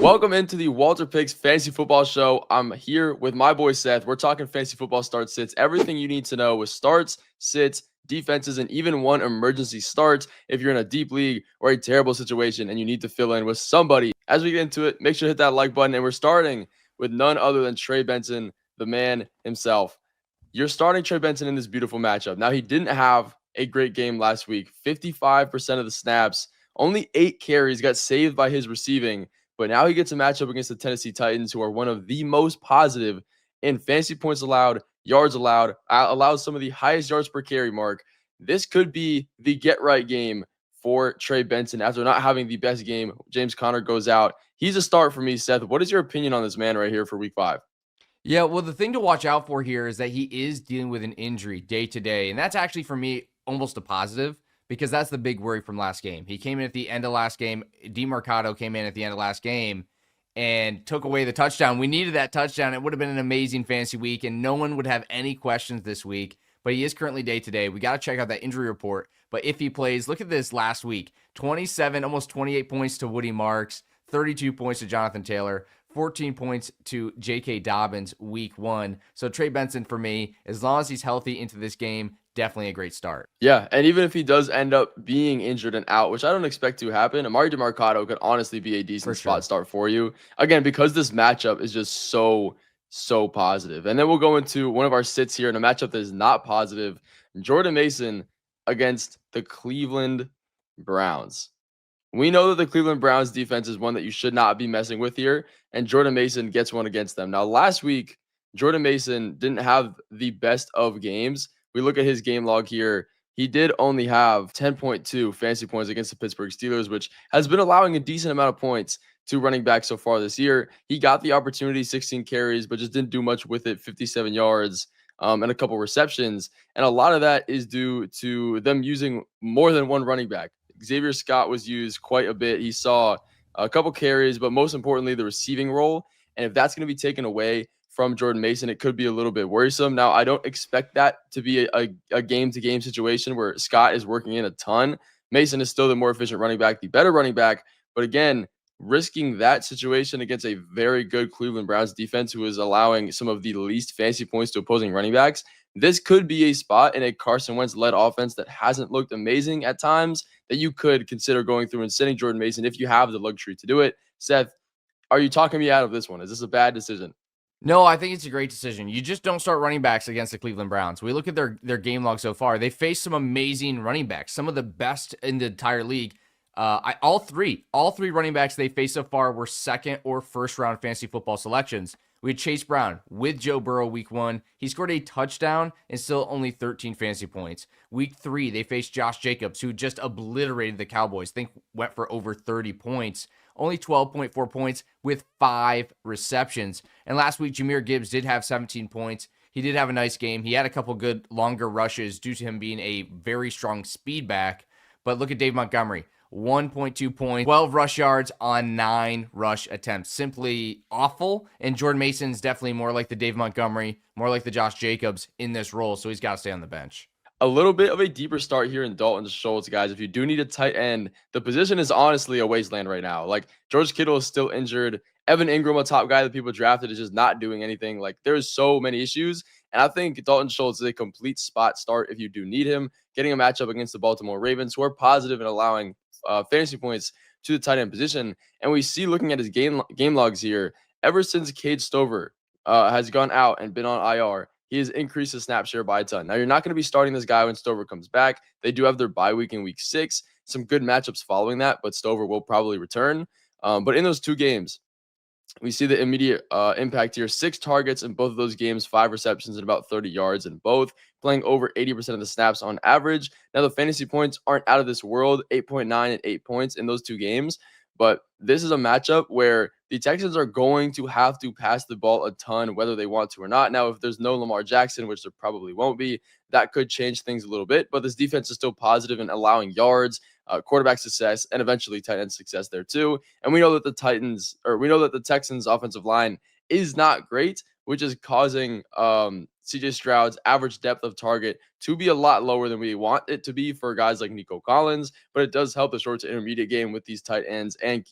Welcome into the WalterPicks Fantasy Football Show. I'm here with my boy Seth. We're talking fantasy football starts, sits, everything you need to know with starts, sits, defenses, and even one emergency start if you're in a deep league or a terrible situation and you need to fill in with somebody. As we get into it, make sure to hit that like button. And we're starting with none other than Trey Benson, the man himself. You're starting Trey Benson in this beautiful matchup. Now, he didn't have a great game last week. 55% of the snaps, only 8 carries got saved by his receiving. But now he gets a matchup against the Tennessee Titans, who are one of the most positive in fantasy points allowed, yards allowed, allows some of the highest yards per carry mark. This could be the get-right game for Trey Benson after not having the best game. James Conner goes out. He's a start for me, Seth. What is your opinion on this man right here for week 5? Yeah, well, the thing to watch out for here is that he is dealing with an injury day to day. And that's actually, for me, almost a positive because that's the big worry from last game. He came in at the end of last game. DeMarcado came in at the end of last game and took away the touchdown. We needed that touchdown. It would have been an amazing fantasy week, and no one would have any questions this week. But he is currently day to day. We got to check out that injury report. But if he plays, look at this last week. 27, almost 28 points to Woody Marks, 32 points to Jonathan Taylor, 14 points to J.K. Dobbins week 1. So Trey Benson, for me, as long as he's healthy into this game, definitely a great start. Yeah, and even if he does end up being injured and out, which I don't expect to happen, Amari DeMarcado could honestly be a decent spot start for you. Again, because this matchup is just so positive. And then we'll go into one of our sits here in a matchup that is not positive. Jordan Mason against the Cleveland Browns. We know that the Cleveland Browns defense is one that you should not be messing with here, and Jordan Mason gets one against them. Now, last week, Jordan Mason didn't have the best of games. We look at his game log here. He did only have 10.2 fantasy points against the Pittsburgh Steelers, which has been allowing a decent amount of points to running back so far this year. He got the opportunity, 16 carries, but just didn't do much with it, 57 yards. And a couple receptions. And a lot of that is due to them using more than one running back. Xavier Scott was used quite a bit. He saw a couple carries, but most importantly, the receiving role. And if that's going to be taken away from Jordan Mason, it could be a little bit worrisome. Now, I don't expect that to be a game-to-game situation where Scott is working in a ton. Mason is still the more efficient running back, the better running back. But again, risking that situation against a very good Cleveland Browns defense who is allowing some of the least fantasy points to opposing running backs, this could be a spot in a Carson Wentz-led offense that hasn't looked amazing at times that you could consider going through and sitting Jordan Mason if you have the luxury to do it. Seth, are you talking me out of this one? Is this a bad decision? No, I think it's a great decision. You just don't start running backs against the Cleveland Browns. We look at their game log so far. They faced some amazing running backs, some of the best in the entire league. All three running backs they faced so far were second or first round fantasy football selections. We had Chase Brown with Joe Burrow week 1. He scored a touchdown and still only 13 fantasy points. Week 3, they faced Josh Jacobs, who just obliterated the Cowboys. I think went for over 30 points. Only 12.4 points with 5 receptions. And last week, Jahmyr Gibbs did have 17 points. He did have a nice game. He had a couple good longer rushes due to him being a very strong speed back. But look at Dave Montgomery. 1.2 points, 12 rush yards on 9 rush attempts. Simply awful. And Jordan Mason's definitely more like the Dave Montgomery, more like the Josh Jacobs in this role. So he's got to stay on the bench. A little bit of a deeper start here in Dalton Schultz, guys. If you do need a tight end, the position is honestly a wasteland right now. Like, George Kittle is still injured. Evan Ingram, a top guy that people drafted, is just not doing anything. Like, there's so many issues. And I think Dalton Schultz is a complete spot start if you do need him. Getting a matchup against the Baltimore Ravens, who are positive in allowing fantasy points to the tight end position. And we see, looking at his game logs here, ever since Cade Stover has gone out and been on IR, he has increased his snap share by a ton. Now, you're not going to be starting this guy when Stover comes back. They do have their bye week in week 6. Some good matchups following that, but Stover will probably return. But in those 2 games, we see the immediate impact here. 6 targets in both of those games, 5 receptions, and about 30 yards in both, playing over 80% of the snaps on average. Now, the fantasy points aren't out of this world, 8.9 and 8 points in those 2 games. But this is a matchup where the Texans are going to have to pass the ball a ton, whether they want to or not. Now, if there's no Lamar Jackson, which there probably won't be, that could change things a little bit. But this defense is still positive in allowing yards, quarterback success, and eventually tight end success there too. And we know that the Texans' offensive line is not great, which is causing CJ Stroud's average depth of target to be a lot lower than we want it to be for guys like Nico Collins. But it does help the short to intermediate game with these tight ends and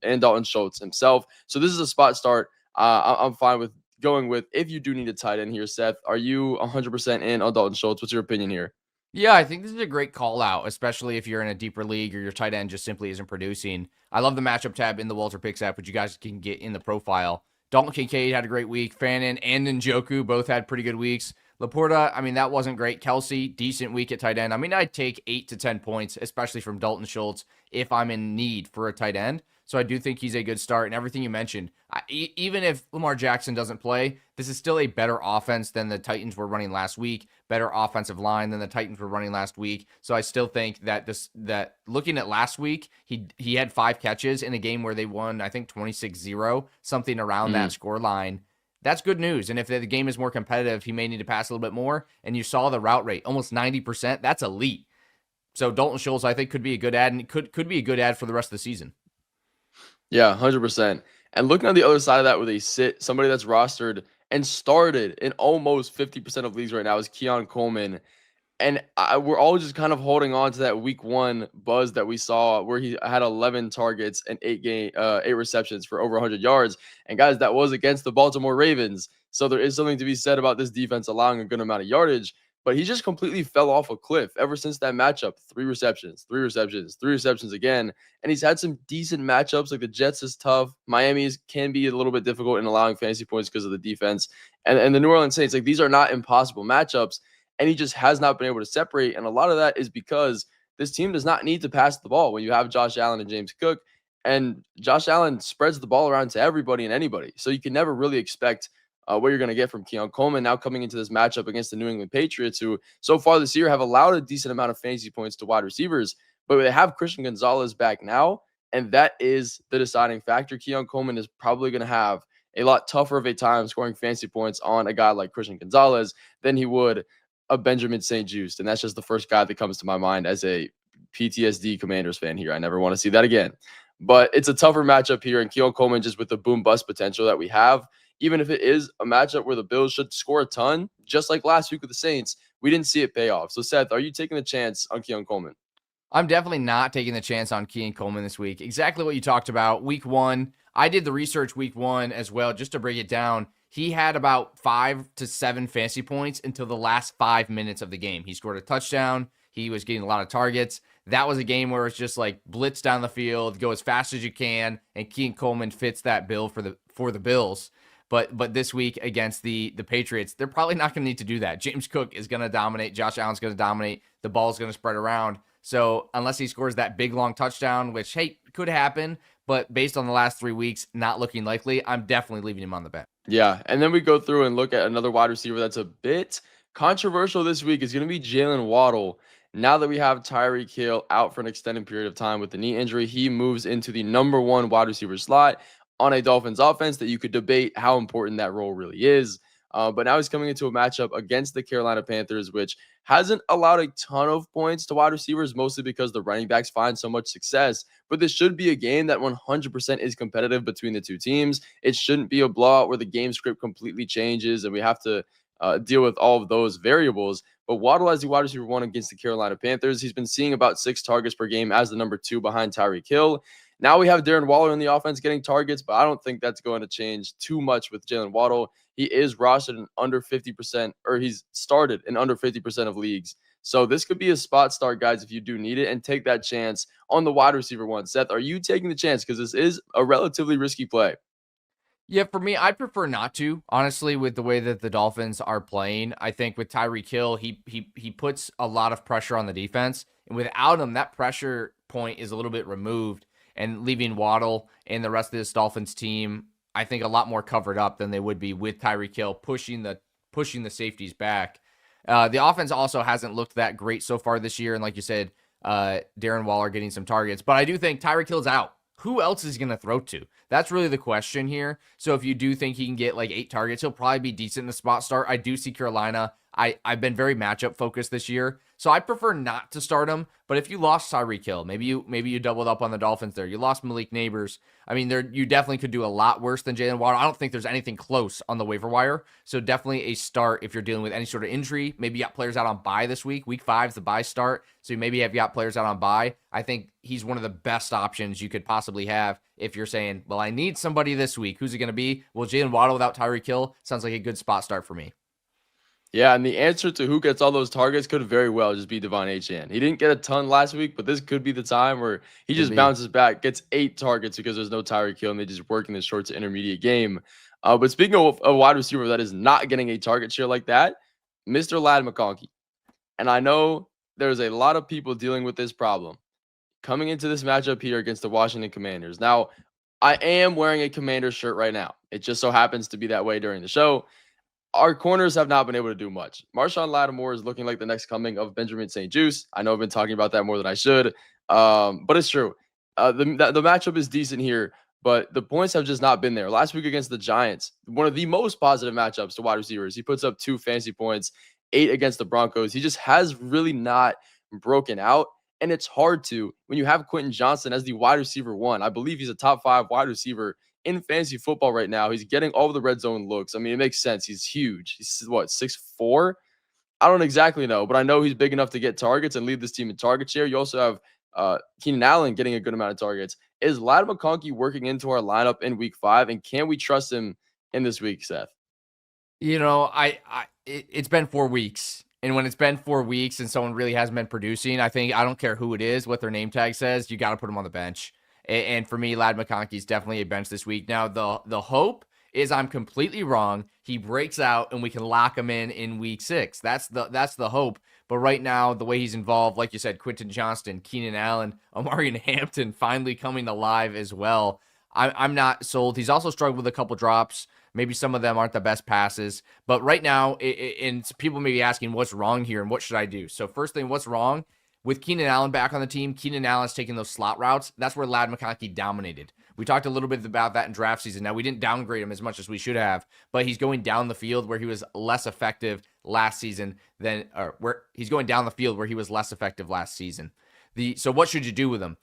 and Dalton Schultz himself. So this is a spot start. I'm fine with going with if you do need a tight end here, Seth. Are you 100% in on Dalton Schultz? What's your opinion here? Yeah, I think this is a great call out, especially if you're in a deeper league or your tight end just simply isn't producing. I love the matchup tab in the WalterPicks app, which you guys can get in the profile. Dalton Kincaid had a great week. Fannin and Njoku both had pretty good weeks. Laporta, I mean, that wasn't great. Kelsey, decent week at tight end. I mean, I'd take 8 to 10 points, especially from Dalton Schultz, if I'm in need for a tight end. So I do think he's a good start. And everything you mentioned, even if Lamar Jackson doesn't play, this is still a better offense than the Titans were running last week, better offensive line than the Titans were running last week. So I still think that that looking at last week, he had 5 catches in a game where they won, I think 26-0, something around that score line. That's good news. And if the game is more competitive, he may need to pass a little bit more. And you saw the route rate, almost 90%. That's elite. So Dalton Schultz, I think, could be a good ad, and could be a good ad for the rest of the season. Yeah, 100%. And looking on the other side of that with a sit, somebody that's rostered and started in almost 50% of leagues right now is Coleman. And we're all just kind of holding on to that week 1 buzz that we saw where he had 11 targets and 8 receptions for over 100 yards. And guys, that was against the Baltimore Ravens. So there is something to be said about this defense allowing a good amount of yardage. But he just completely fell off a cliff ever since that matchup. 3 receptions, 3 receptions, 3 receptions again. And he's had some decent matchups. Like the Jets is tough. Miami can be a little bit difficult in allowing fantasy points because of the defense. And the New Orleans Saints, like these are not impossible matchups. And he just has not been able to separate. And a lot of that is because this team does not need to pass the ball when you have Josh Allen and James Cook. And Josh Allen spreads the ball around to everybody and anybody. So you can never really expect what you're going to get from Coleman now coming into this matchup against the New England Patriots, who so far this year have allowed a decent amount of fantasy points to wide receivers. But they have Christian Gonzalez back now. And that is the deciding factor. Coleman is probably going to have a lot tougher of a time scoring fantasy points on a guy like Christian Gonzalez than he would a Benjamin St-Juste. And that's just the first guy that comes to my mind as a PTSD Commanders fan here. I never want to see that again. But it's a tougher matchup here. And Coleman, just with the boom-bust potential that we have, even if it is a matchup where the Bills should score a ton, just like last week with the Saints, we didn't see it pay off. So, Seth, are you taking the chance on Coleman? I'm definitely not taking the chance on Coleman this week. Exactly what you talked about. Week 1, I did the research week 1 as well, just to break it down. He had about 5 to 7 fantasy points until the last 5 minutes of the game. He scored a touchdown. He was getting a lot of targets. That was a game where it's just like blitz down the field, go as fast as you can, and Coleman fits that bill for the Bills. But this week against the Patriots, they're probably not going to need to do that. James Cook is going to dominate. Josh Allen's going to dominate. The ball's going to spread around. So unless he scores that big, long touchdown, which, hey, could happen, but based on the last 3 weeks, not looking likely, I'm definitely leaving him on the bench. Yeah, and then we go through and look at another wide receiver that's a bit controversial this week. Is going to be Jalen Waddle. Now that we have Tyreek Hill out for an extended period of time with the knee injury, he moves into the number 1 wide receiver slot on a Dolphins offense that you could debate how important that role really is. But now he's coming into a matchup against the Carolina Panthers, which hasn't allowed a ton of points to wide receivers, mostly because the running backs find so much success. But this should be a game that 100% is competitive between the two teams. It shouldn't be a blowout where the game script completely changes and we have to deal with all of those variables. But Waddle as the wide receiver 1 against the Carolina Panthers, he's been seeing about 6 targets per game as the number 2 behind Tyreek Hill. Now we have Darren Waller in the offense getting targets, but I don't think that's going to change too much with Jalen Waddle. He is rostered in under 50%, or he's started in under 50% of leagues. So this could be a spot start, guys, if you do need it, and take that chance on the wide receiver 1. Seth, are you taking the chance? Because this is a relatively risky play. Yeah, for me, I'd prefer not to. Honestly, with the way that the Dolphins are playing, I think with Tyreek Hill, he puts a lot of pressure on the defense. And without him, that pressure point is a little bit removed, and leaving Waddle and the rest of this Dolphins team, I think, a lot more covered up than they would be with Tyreek Hill pushing the safeties back. The offense also hasn't looked that great so far this year. And like you said, Darren Waller getting some targets. But I do think Tyreek Hill's out. Who else is he going to throw to? That's really the question here. So if you do think he can get like 8 targets, he'll probably be decent in the spot start. I do see Carolina. I've been very matchup focused this year, so I prefer not to start him. But if you lost Tyreek Hill, maybe you doubled up on the Dolphins there. You lost Malik Neighbors. I mean, you definitely could do a lot worse than Jalen Waddle. I don't think there's anything close on the waiver wire. So definitely a start if you're dealing with any sort of injury. Maybe you got players out on bye this week. Week 5 is the bye start. So maybe you got players out on bye. I think he's one of the best options you could possibly have if you're saying, well, I need somebody this week, who's it going to be? Well, Jalen Waddle without Tyreek Hill sounds like a good spot start for me. Yeah, and the answer to who gets all those targets could very well just be Devon Achane. He didn't get a ton last week, but this could be the time where he just bounces back, gets 8 targets because there's no Tyreek Hill, and they just work in the short to intermediate game. But speaking of a wide receiver that is not getting a target share like that, Mr. Ladd McConkey. And I know there's a lot of people dealing with this problem coming into this matchup here against the Washington Commanders. Now, I am wearing a Commanders shirt right now. It just so happens to be that way during the show. Our corners have not been able to do much. Marshawn Lattimore is looking like the next coming of Benjamin St-Juste. I know I've been talking about that more than I should, but it's true. The matchup is decent here, but the points have just not been there. Last week against the Giants, one of the most positive matchups to wide receivers. He puts up 2 fantasy points, 8 against the Broncos. He just has really not broken out, and it's hard to when you have Quentin Johnson as the wide receiver 1. I believe he's a top 5 wide receiver in fantasy football right now. He's getting all of the red zone looks. I mean, it makes sense. He's huge. He's what, 6'4"? I don't exactly know, but I know he's big enough to get targets and lead this team in target share. You also have Keenan Allen getting a good amount of targets. Is Ladd McConkey working into our lineup in week 5? And can we trust him in this week, Seth? You know, it's been 4 weeks. And when it's been 4 weeks and someone really hasn't been producing, I don't care who it is, what their name tag says, you got to put them on the bench. And for me, Ladd McConkey is definitely a bench this week. Now, the hope is I'm completely wrong. He breaks out and we can lock him in week 6. That's the hope. But right now, the way he's involved, like you said, Quentin Johnston, Keenan Allen, Omarion Hampton finally coming alive as well. I'm not sold. He's also struggled with a couple drops. Maybe some of them aren't the best passes. But right now, and people may be asking, what's wrong here and what should I do? So first thing, what's wrong? With Keenan Allen back on the team, Keenan Allen's taking those slot routes. That's where Ladd McConkey dominated. We talked a little bit about that in draft season. Now, we didn't downgrade him as much as we should have, but he's going down the field where he was less effective last season he's going down the field where he was less effective last season. So what should you do with him?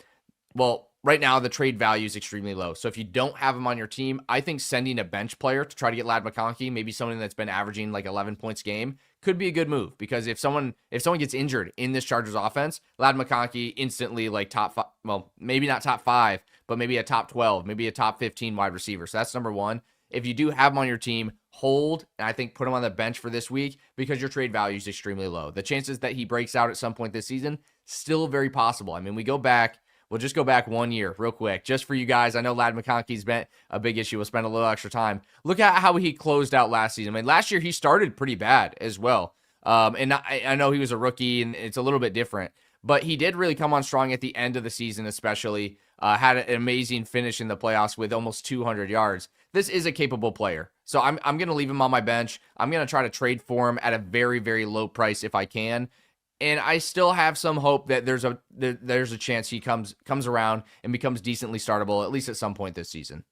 Well, right now, the trade value is extremely low. So if you don't have him on your team, I think sending a bench player to try to get Ladd McConkey, maybe someone that's been averaging like 11 points a game, could be a good move. Because if someone gets injured in this Chargers offense, Ladd McConkey instantly like top 5, well, maybe not top 5, but maybe a top 12, maybe a top 15 wide receiver. So that's number one. If you do have him on your team, hold, and I think put him on the bench for this week because your trade value is extremely low. The chances that he breaks out at some point this season, still very possible. I mean, we'll just go back 1 year real quick, just for you guys. I know Ladd McConkey's been a big issue. We'll spend a little extra time. Look at how he closed out last season. I mean, last year he started pretty bad as well. And I know he was a rookie and it's a little bit different, but he did really come on strong at the end of the season, especially. Had an amazing finish in the playoffs with almost 200 yards. This is a capable player. So I'm going to leave him on my bench. I'm going to try to trade for him at a very, very low price if I can. And I still have some hope that there's a chance he comes around and becomes decently startable, at least at some point this season.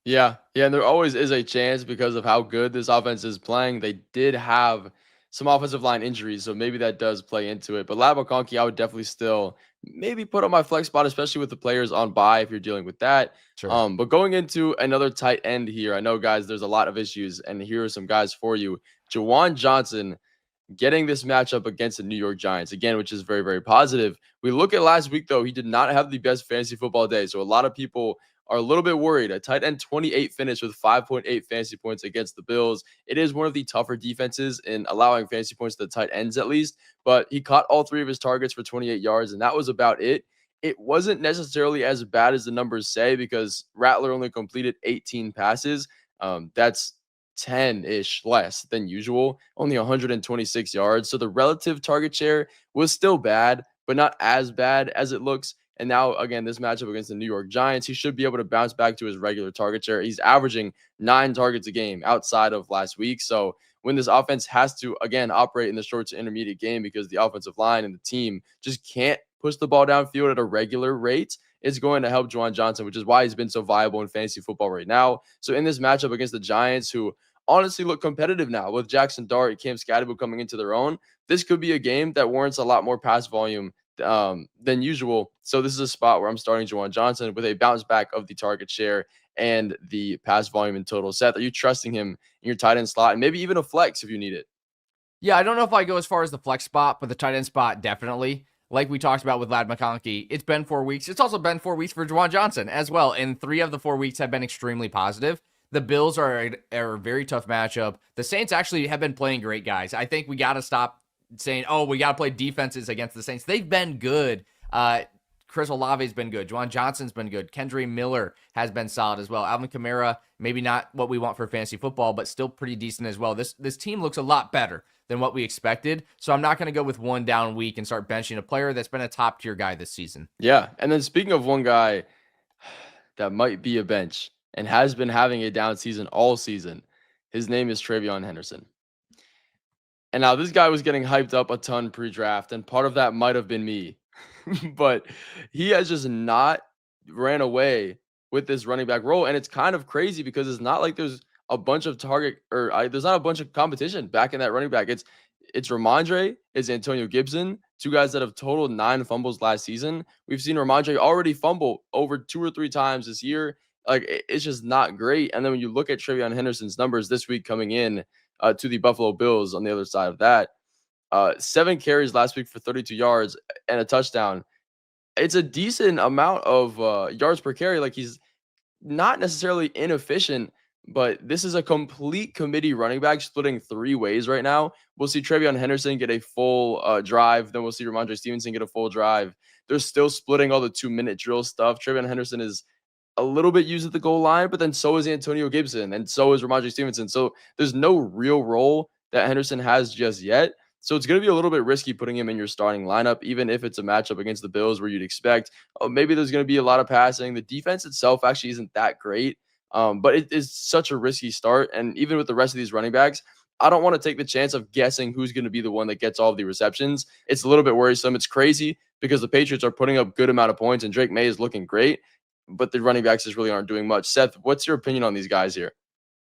Yeah, and there always is a chance because of how good this offense is playing. They did have some offensive line injuries, so maybe that does play into it. But Ladd McConkey, I would definitely still maybe put on my flex spot, especially with the players on bye if you're dealing with that. Sure. But going into another tight end here, I know, guys, there's a lot of issues, and here are some guys for you. Juwan Johnson getting this matchup against the New York Giants, again, which is very, very positive. We look at last week, though, he did not have the best fantasy football day, so a lot of people are a little bit worried. A tight end 28 finish with 5.8 fantasy points against the Bills. It is one of the tougher defenses in allowing fantasy points to the tight ends at least, but he caught all 3 of his targets for 28 yards, and that was about it. It wasn't necessarily as bad as the numbers say because Rattler only completed 18 passes. That's 10-ish less than usual, only 126 yards. So the relative target share was still bad, but not as bad as it looks. And now, again, this matchup against the New York Giants, he should be able to bounce back to his regular target share. He's averaging 9 targets a game outside of last week. So when this offense has to, again, operate in the short to intermediate game because the offensive line and the team just can't push the ball downfield at a regular rate, it's going to help Juwan Johnson, which is why he's been so viable in fantasy football right now. So in this matchup against the Giants, who honestly look competitive now with Jackson Dart and Cam Scatterbo coming into their own, this could be a game that warrants a lot more pass volume than usual. So this is a spot where I'm starting Juwan Johnson with a bounce back of the target share and the pass volume in total. Seth, are you trusting him in your tight end slot and maybe even a flex if you need it? Yeah, I don't know if I go as far as the flex spot, but the tight end spot, definitely. like we talked about with Lad McConkey, it's been 4 weeks. It's also been 4 weeks for Juwan Johnson as well. And 3 of the 4 weeks have been extremely positive. The Bills are a very tough matchup. The Saints actually have been playing great, guys. I think we got to stop saying, oh, we got to play defenses against the Saints. They've been good. Chris Olave's been good. Juwan Johnson's been good. Kendre Miller has been solid as well. Alvin Kamara, maybe not what we want for fantasy football, but still pretty decent as well. This team looks a lot better than what we expected. So I'm not going to go with one down week and start benching a player that's been a top tier guy this season. Yeah. And then speaking of one guy that might be a bench and has been having a down season all season, his name is TreVeyon Henderson. And now this guy was getting hyped up a ton pre-draft, and part of that might have been me. But he has just not ran away with this running back role. And it's kind of crazy because it's not like there's a bunch of there's not a bunch of competition back in that running back. It's Ramondre, it's Antonio Gibson, 2 guys that have totaled 9 fumbles last season. We've seen Ramondre already fumble over 2 or 3 times this year. Like, it's just not great. And then when you look at TreVeyon Henderson's numbers this week coming in to the Buffalo Bills on the other side of that, 7 carries last week for 32 yards and a touchdown. It's a decent amount of yards per carry. Like, he's not necessarily inefficient, but this is a complete committee running back splitting 3 ways right now. We'll see TreVeyon Henderson get a full drive. Then we'll see Ramondre Stevenson get a full drive. They're still splitting all the 2-minute drill stuff. TreVeyon Henderson is a little bit used at the goal line, but then so is Antonio Gibson, and so is Ramondre Stevenson. So there's no real role that Henderson has just yet. So it's going to be a little bit risky putting him in your starting lineup, even if it's a matchup against the Bills where you'd expect, oh, maybe there's going to be a lot of passing. The defense itself actually isn't that great, but it is such a risky start. And even with the rest of these running backs, I don't want to take the chance of guessing who's going to be the one that gets all of the receptions. It's a little bit worrisome. It's crazy because the Patriots are putting up good amount of points and Drake May is looking great, but the running backs just really aren't doing much. Seth, what's your opinion on these guys here?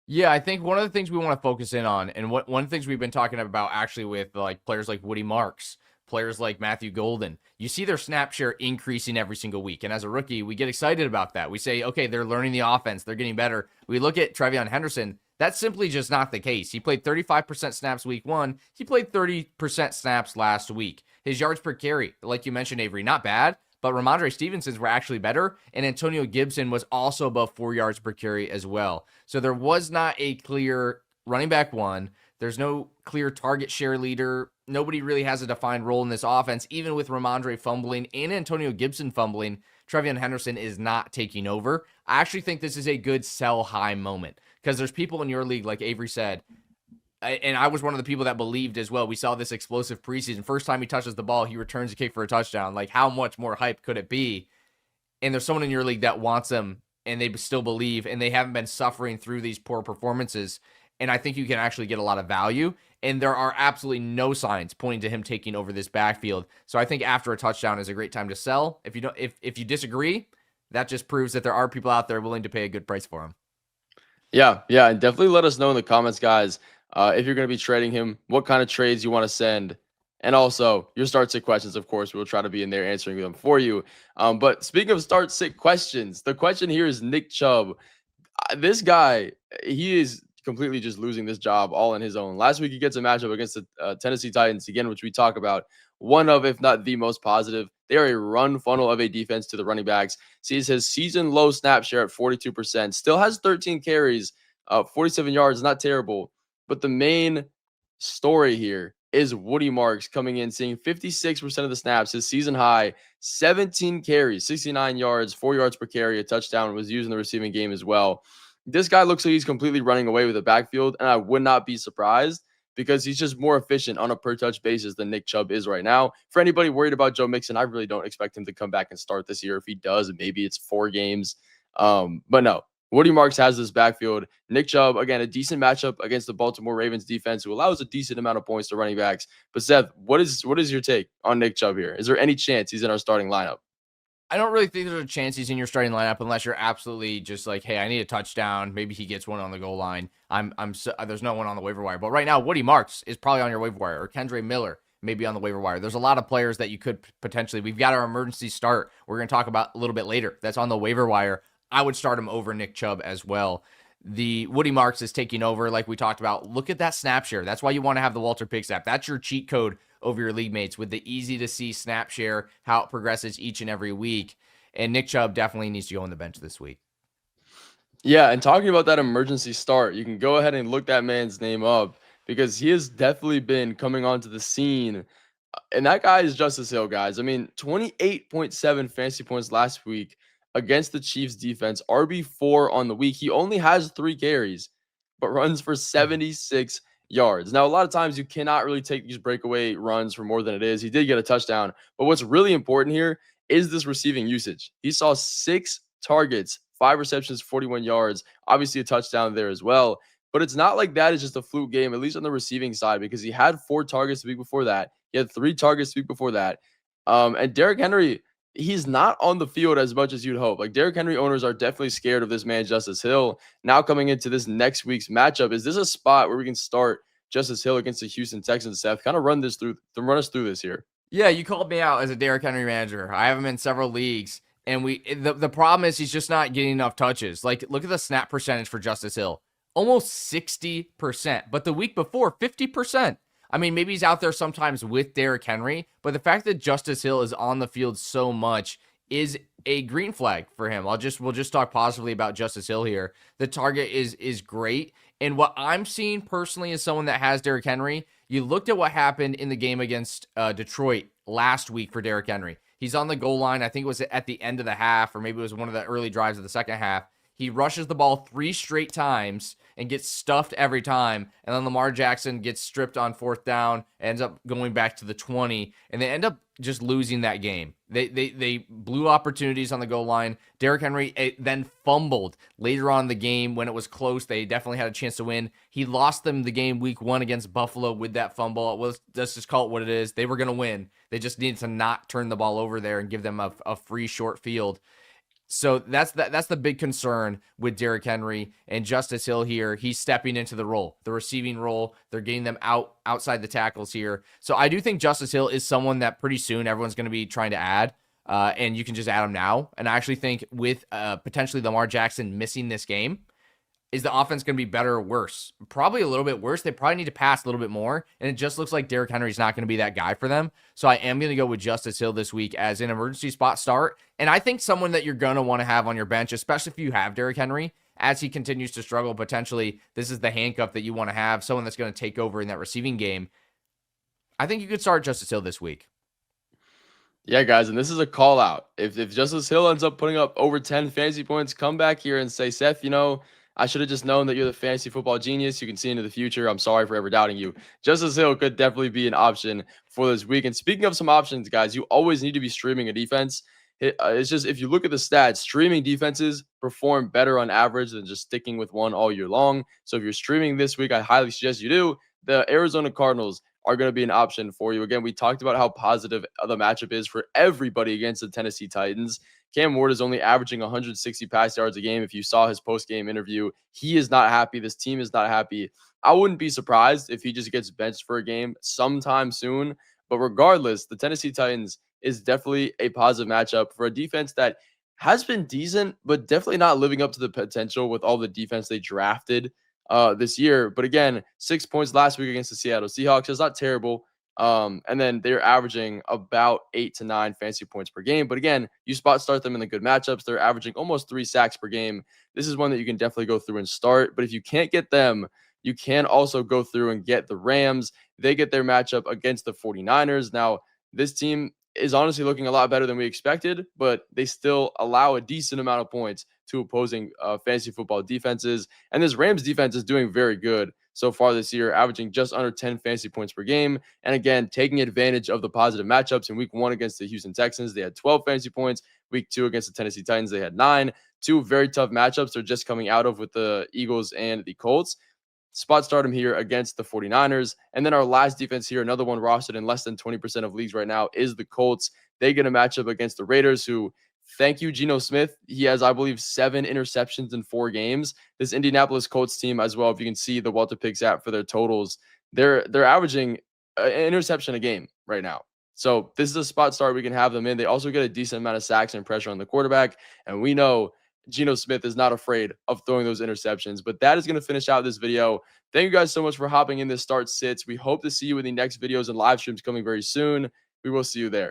Yeah, I think one of the things we want to focus in on, and one of the things we've been talking about actually with like players like Woody Marks, players like Matthew Golden, you see their snap share increasing every single week. And as a rookie, we get excited about that. We say, okay, they're learning the offense. They're getting better. We look at TreVeyon Henderson. That's simply just not the case. He played 35% snaps week 1. He played 30% snaps last week. His yards per carry, like you mentioned, Avery, not bad. But Ramondre Stevenson's were actually better, and Antonio Gibson was also above 4 yards per carry as well. So there was not a clear running back 1. There's no clear target share leader. Nobody really has a defined role in this offense. Even with Ramondre fumbling and Antonio Gibson fumbling, TreVeyon Henderson is not taking over. I actually think this is a good sell high moment because there's people in your league, like Avery said, and I was one of the people that believed as well. We saw this explosive preseason. First time he touches the ball, he returns a kick for a touchdown. Like, how much more hype could it be? And there's someone in your league that wants him, and they still believe, and they haven't been suffering through these poor performances. And I think you can actually get a lot of value. And there are absolutely no signs pointing to him taking over this backfield. So I think after a touchdown is a great time to sell. If you disagree, that just proves that there are people out there willing to pay a good price for him. Yeah, and definitely let us know in the comments, guys, if you're going to be trading him, what kind of trades you want to send, and also your start-sit questions. Of course, we'll try to be in there answering them for you. But speaking of start-sit questions, the question here is Nick Chubb. This guy, he is completely just losing this job all on his own. Last week, he gets a matchup against the Tennessee Titans, again, which we talk about. One of, if not the most positive. They are a run funnel of a defense to the running backs. Sees his season low snap share at 42%. Still has 13 carries, 47 yards, not terrible. But the main story here is Woody Marks coming in, seeing 56% of the snaps, his season high, 17 carries, 69 yards, 4 yards per carry, a touchdown, was used in the receiving game as well. This guy looks like he's completely running away with the backfield, and I would not be surprised because he's just more efficient on a per-touch basis than Nick Chubb is right now. For anybody worried about Joe Mixon, I really don't expect him to come back and start this year. If he does, maybe it's 4 games. But no, Woody Marks has this backfield. Nick Chubb, again, a decent matchup against the Baltimore Ravens defense, who allows a decent amount of points to running backs. But Seth, what is your take on Nick Chubb here? Is there any chance he's in our starting lineup? I don't really think there's a chance he's in your starting lineup unless you're absolutely just like, hey, I need a touchdown. Maybe he gets one on the goal line. There's no one on the waiver wire. But right now, Woody Marks is probably on your waiver wire, or Kendre Miller maybe on the waiver wire. There's a lot of players that you could potentially. We've got our emergency start. We're going to talk about a little bit later. That's on the waiver wire. I would start him over Nick Chubb as well. The Woody Marks is taking over, like we talked about. Look at that snap share. That's why you want to have the WalterPicks app. That's your cheat code over your league mates with the easy to see snap share, how it progresses each and every week. And Nick Chubb definitely needs to go on the bench this week. Yeah, and talking about that emergency start, you can go ahead and look that man's name up because he has definitely been coming onto the scene. And that guy is Justice Hill, guys. I mean, 28.7 fantasy points last week against the Chiefs defense, RB4 on the week. He only has 3 carries, but runs for 76 yards. Now, a lot of times you cannot really take these breakaway runs for more than it is. He did get a touchdown, but what's really important here is this receiving usage. He saw 6 targets, 5 receptions, 41 yards, obviously a touchdown there as well. But it's not like that is just a fluke game, at least on the receiving side, because he had 4 targets the week before that. He had 3 targets the week before that. And Derrick Henry, he's not on the field as much as you'd hope. Like, Derrick Henry owners are definitely scared of this man, Justice Hill. Now coming into this next week's matchup, is this a spot where we can start Justice Hill against the Houston Texans, Seth? Kind of run us through this here. Yeah, you called me out as a Derrick Henry manager. I have him in several leagues. And the problem is he's just not getting enough touches. Like, look at the snap percentage for Justice Hill. Almost 60%. But the week before, 50%. I mean, maybe he's out there sometimes with Derrick Henry, but the fact that Justice Hill is on the field so much is a green flag for him. We'll just talk positively about Justice Hill here. The target is great. And what I'm seeing personally as someone that has Derrick Henry, you looked at what happened in the game against Detroit last week for Derrick Henry. He's on the goal line. I think it was at the end of the half, or maybe it was one of the early drives of the second half. He rushes the ball 3 straight times and gets stuffed every time. And then Lamar Jackson gets stripped on 4th down, ends up going back to the 20, and they end up just losing that game. They blew opportunities on the goal line. Derrick Henry then fumbled later on in the game when it was close. They definitely had a chance to win. He lost them the game week 1 against Buffalo with that fumble. Let's just call it what it is. They were going to win. They just needed to not turn the ball over there and give them a free short field. So that's the big concern with Derrick Henry and Justice Hill here. He's stepping into the role, the receiving role. They're getting them outside the tackles here. So I do think Justice Hill is someone that pretty soon everyone's going to be trying to add, and you can just add him now. And I actually think with potentially Lamar Jackson missing this game, is the offense going to be better or worse? Probably a little bit worse. They probably need to pass a little bit more, and it just looks like Derrick Henry's not going to be that guy for them. So I am going to go with Justice Hill this week as an emergency spot start, and I think someone that you're going to want to have on your bench, especially if you have Derrick Henry, as he continues to struggle, potentially this is the handcuff that you want to have, someone that's going to take over in that receiving game. I think you could start Justice Hill this week. Yeah, guys, and this is a call out. If Justice Hill ends up putting up over 10 fantasy points, come back here and say, Seth, I should have just known that you're the fantasy football genius. You can see into the future. I'm sorry for ever doubting you. Justice Hill could definitely be an option for this week. And speaking of some options, guys, you always need to be streaming a defense. It's just, if you look at the stats, streaming defenses perform better on average than just sticking with one all year long. So if you're streaming this week, I highly suggest you do. The Arizona Cardinals are going to be an option for you. Again, we talked about how positive the matchup is for everybody against the Tennessee Titans. Cam Ward is only averaging 160 pass yards a game. If you saw his post-game interview, he is not happy. This team is not happy. I wouldn't be surprised if he just gets benched for a game sometime soon. But regardless, the Tennessee Titans is definitely a positive matchup for a defense that has been decent, but definitely not living up to the potential with all the defense they drafted this year. But again, 6 points last week against the Seattle Seahawks is not terrible. And then they're averaging about 8 to 9 fantasy points per game. But again, you spot start them in the good matchups. They're averaging almost 3 sacks per game. This is one that you can definitely go through and start. But if you can't get them, you can also go through and get the Rams. They get their matchup against the 49ers. Now, this team is honestly looking a lot better than we expected, but they still allow a decent amount of points to opposing fantasy football defenses. And this Rams defense is doing very good so far this year, averaging just under 10 fantasy points per game. And again, taking advantage of the positive matchups. In week 1 against the Houston Texans, they had 12 fantasy points. Week 2 against the Tennessee Titans, they had 9. 2 very tough matchups they're just coming out of with the Eagles and the Colts. Spot start him here against the 49ers. And then our last defense here, another one rostered in less than 20% of leagues right now, is the Colts. They get a matchup against the Raiders, who, thank you, Geno Smith. He has, I believe, 7 interceptions in 4 games. This Indianapolis Colts team as well, if you can see the WalterPicks app for their totals, they're averaging an interception a game right now. So this is a spot start we can have them in. They also get a decent amount of sacks and pressure on the quarterback. And we know Geno Smith is not afraid of throwing those interceptions. But that is going to finish out this video. Thank you guys so much for hopping in this start sits. We hope to see you in the next videos and live streams coming very soon. We will see you there.